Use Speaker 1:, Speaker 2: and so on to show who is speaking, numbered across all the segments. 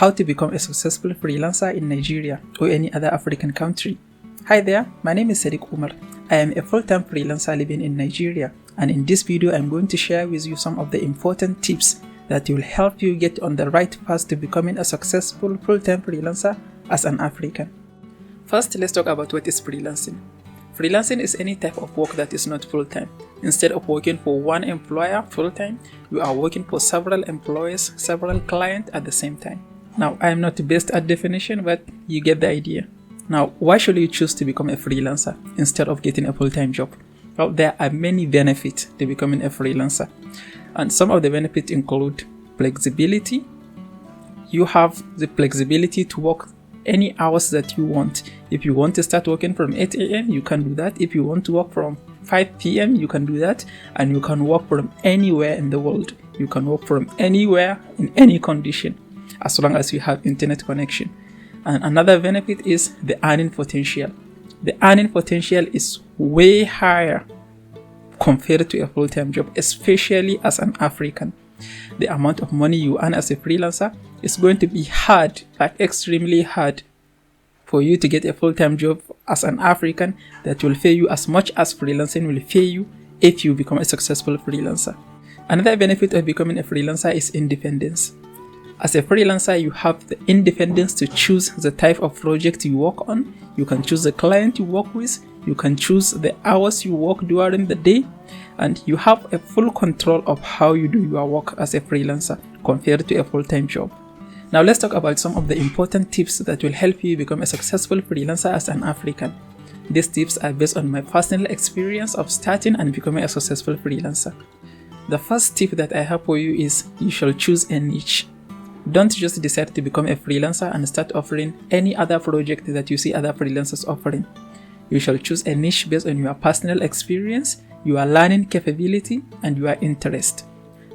Speaker 1: how to become a successful freelancer in Nigeria or any other African country. Hi there, my name is Sadiq Umar. I am a full-time freelancer living in Nigeria, and in this video I'm going to share with you some of the important tips that will help you get on the right path to becoming a successful full-time freelancer as an African. First, let's talk about what is freelancing. Freelancing is any type of work that is not full-time. Instead of working for one employer full-time, you are working for several employers, several clients at the same time. Now, I am not the best at definition, but you get the idea. Now, why should you choose to become a freelancer instead of getting a full-time job? Well, there are many benefits to becoming a freelancer. And some of the benefits include flexibility. You have the flexibility to work any hours that you want. If you want to start working from 8 a.m., you can do that. If you want to work from 5 p.m., you can do that. And you can work from anywhere in the world. You can work from anywhere in any condition, as long as you have internet connection. And another benefit is the earning potential. The earning potential is way higher compared to a full-time job, especially as an African. The amount of money you earn as a freelancer is going to be hard, like extremely hard, for you to get a full-time job as an African that will pay you as much as freelancing will pay you if you become a successful freelancer. Another benefit of becoming a freelancer is independence. As a freelancer, you have the independence to choose the type of project you work on. You can choose the client you work with. You can choose the hours you work during the day. And you have a full control of how you do your work as a freelancer compared to a full-time job. Now let's talk about some of the important tips that will help you become a successful freelancer as an African. These tips are based on my personal experience of starting and becoming a successful freelancer. The first tip that I have for you is you shall choose a niche. Don't just decide to become a freelancer and start offering any other project that you see other freelancers offering. You shall choose a niche based on your personal experience, your learning capability, and your interest.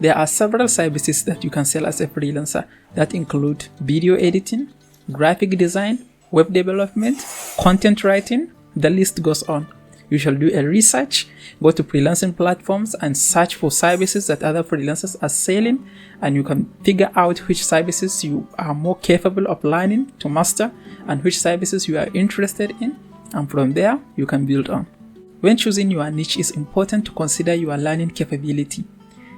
Speaker 1: There are several services that you can sell as a freelancer that include video editing, graphic design, web development, content writing. The list goes on. You shall do a research, go to freelancing platforms and search for services that other freelancers are selling, and you can figure out which services you are more capable of learning to master and which services you are interested in, and from there you can build on. When choosing your niche, it's important to consider your learning capability.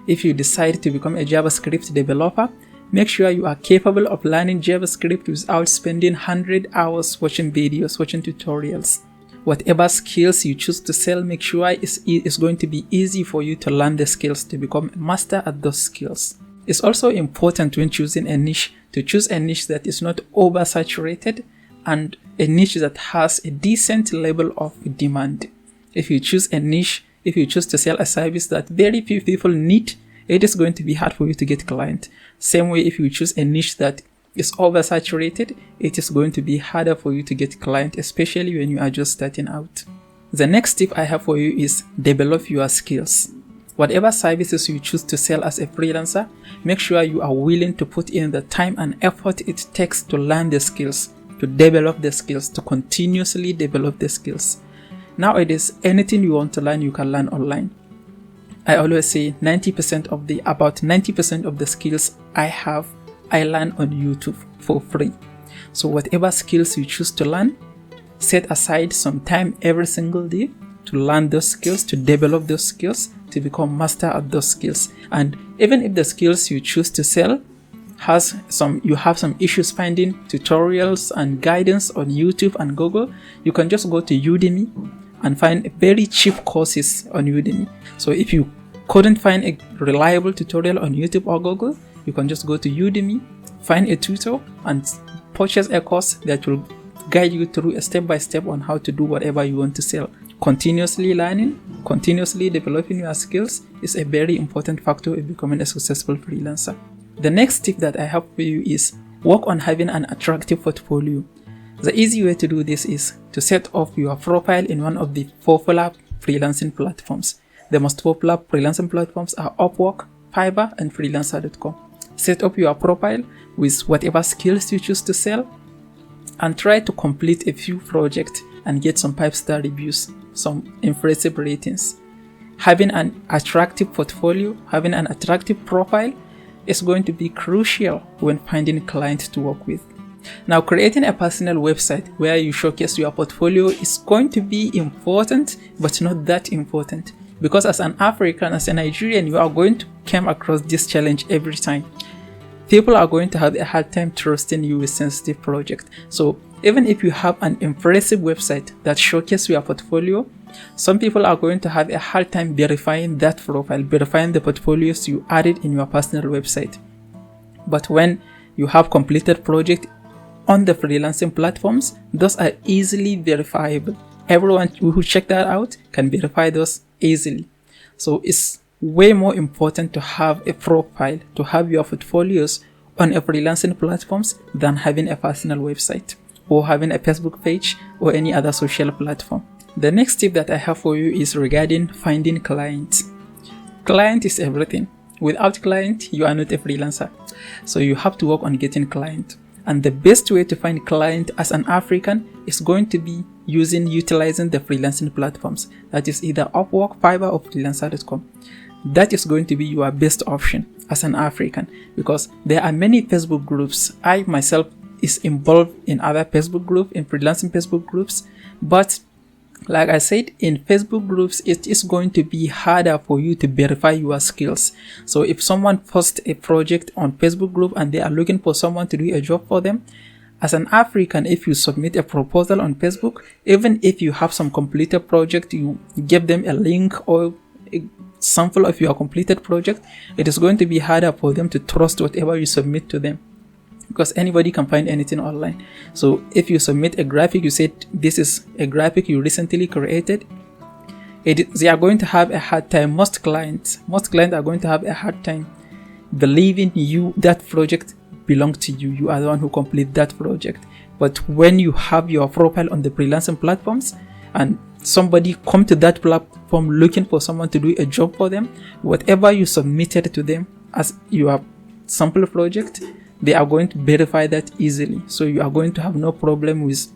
Speaker 1: If you decide to become a JavaScript developer, make sure you are capable of learning JavaScript without spending 100 hours watching videos, watching tutorials. Whatever skills you choose to sell, make sure it's going to be easy for you to learn the skills, to become a master at those skills. It's also important when choosing a niche to choose a niche that is not oversaturated and a niche that has a decent level of demand. If you choose a niche, if you choose to sell a service that very few people need, it is going to be hard for you to get client. Same way, if you choose a niche that is oversaturated, it is going to be harder for you to get client, especially when you are just starting out. The next tip I have for you is develop your skills. Whatever services you choose to sell as a freelancer, make sure you are willing to put in the time and effort it takes to learn the skills, to develop the skills, to continuously develop the skills. Nowadays, anything you want to learn, you can learn online. I always say about 90% of the skills I learn on YouTube for free. So whatever skills you choose to learn, set aside some time every single day to learn those skills, to develop those skills, to become master at those skills. And even if the skills you choose to sell you have some issues finding tutorials and guidance on YouTube and Google, you can just go to Udemy and find very cheap courses on Udemy. So if you couldn't find a reliable tutorial on YouTube or Google, you can just go to Udemy, find a tutor, and purchase a course that will guide you through a step-by-step on how to do whatever you want to sell. Continuously learning, continuously developing your skills is a very important factor in becoming a successful freelancer. The next tip that I have for you is work on having an attractive portfolio. The easy way to do this is to set up your profile in one of the popular freelancing platforms. The most popular freelancing platforms are Upwork, Fiverr, and Freelancer.com. Set up your profile with whatever skills you choose to sell and try to complete a few projects and get some 5-star reviews, some impressive ratings. Having an attractive portfolio, having an attractive profile is going to be crucial when finding clients to work with. Now, creating a personal website where you showcase your portfolio is going to be important, but not that important, because as an African, as a Nigerian, you are going to come across this challenge every time. People are going to have a hard time trusting you with sensitive projects. So even if you have an impressive website that showcases your portfolio, some people are going to have a hard time verifying that profile, verifying the portfolios you added in your personal website. But when you have completed projects on the freelancing platforms, those are easily verifiable. Everyone who check that out can verify those easily. So it's way more important to have a profile, to have your portfolios on a freelancing platforms than having a personal website or having a Facebook page or any other social platform. The next tip that I have for you is regarding finding clients. Client is everything. Without client, you are not a freelancer. So you have to work on getting client. And the best way to find client as an African is going to be utilizing the freelancing platforms. That is either Upwork, Fiverr, or freelancer.com. That is going to be your best option as an African, because there are many Facebook groups. I myself is involved in other Facebook groups, in freelancing Facebook groups, but like I said, in Facebook groups, it is going to be harder for you to verify your skills. So if someone posts a project on Facebook group and they are looking for someone to do a job for them, as an African, if you submit a proposal on Facebook, even if you have some completed project, you give them a link or a sample of your completed project, it is going to be harder for them to trust whatever you submit to them, because anybody can find anything online. So if you submit a graphic, you said this is a graphic you recently created, they are going to have a hard time. Most clients are going to have a hard time believing that project belongs to you. You are the one who complete that project. But when you have your profile on the freelancing platforms and somebody come to that platform looking for someone to do a job for them, whatever you submitted to them as your sample project, they are going to verify that easily. So you are going to have no problem with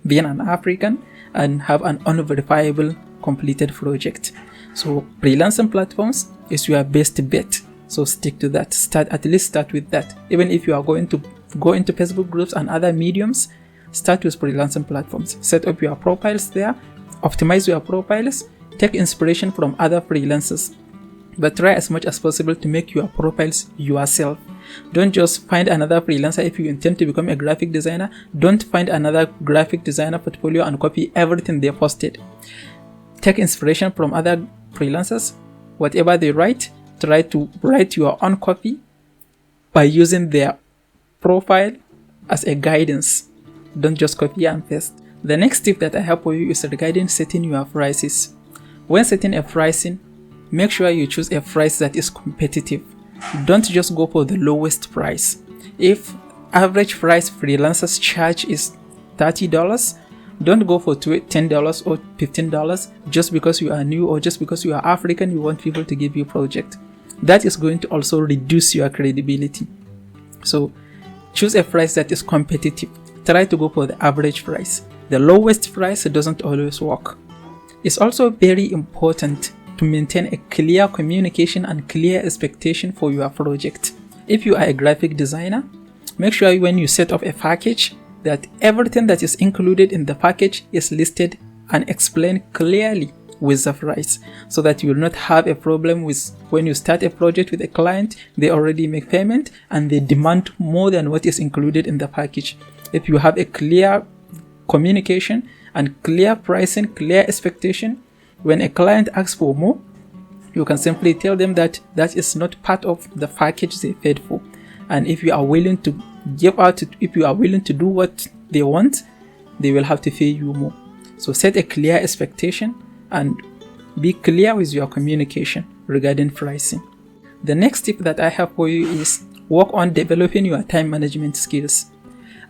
Speaker 1: being an African and have an unverifiable completed project. So freelancing platforms is your best bet. So stick to that. At least start with that. Even if you are going to go into Facebook groups and other mediums, start with freelancing platforms. Set up your profiles there, optimize your profiles, take inspiration from other freelancers, but try as much as possible to make your profiles yourself. Don't just find another freelancer. If you intend to become a graphic designer, don't find another graphic designer portfolio and copy everything they posted. Take inspiration from other freelancers. Whatever they write, try to write your own copy by using their profile as a guidance. Don't just copy and paste. The next tip that I have for you is regarding setting your prices. When setting a pricing, make sure you choose a price that is competitive. Don't just go for the lowest price. If average price freelancers charge is $30, don't go for $10 or $15 just because you are new or just because you are African, you want people to give you a project. That is going to also reduce your credibility. So choose a price that is competitive. Try to go for the average price. The lowest price doesn't always work. It's also very important to maintain a clear communication and clear expectation for your project. If you are a graphic designer, make sure when you set up a package that everything that is included in the package is listed and explained clearly with the price, so that you will not have a problem with when you start a project with a client, they already make payment and they demand more than what is included in the package. If you have a clear communication and clear pricing, clear expectation, when a client asks for more, you can simply tell them that that is not part of the package they paid for. And if you are willing to if you are willing to do what they want, they will have to pay you more. So set a clear expectation and be clear with your communication regarding pricing. The next tip that I have for you is work on developing your time management skills.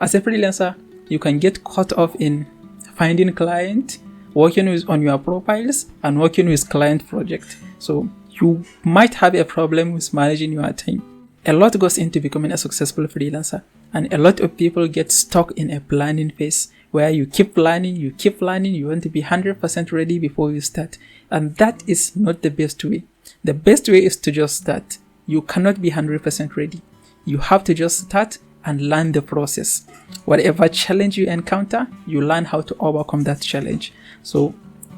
Speaker 1: As a freelancer, you can get caught up in finding clients, working on your profiles, and working with client projects. So you might have a problem with managing your time. A lot goes into becoming a successful freelancer, and a lot of people get stuck in a planning phase where you keep planning, you want to be 100% ready before you start. And that is not the best way. The best way is to just start. you cannot be 100% ready. You have to just start and learn the process. Whatever challenge you encounter, you learn how to overcome that challenge. So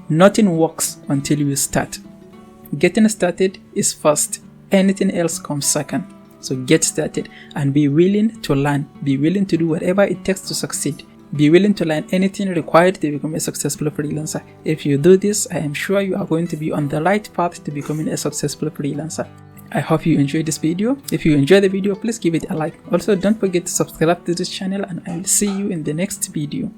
Speaker 1: nothing works until you start. Getting started is first. Anything else comes second. So get started and be willing to learn. Be willing to do whatever it takes to succeed. Be willing to learn anything required to become a successful freelancer. If you do this, I am sure you are going to be on the right path to becoming a successful freelancer. I hope you enjoyed this video. If you enjoyed the video, please give it a like. Also, don't forget to subscribe to this channel, and I will see you in the next video.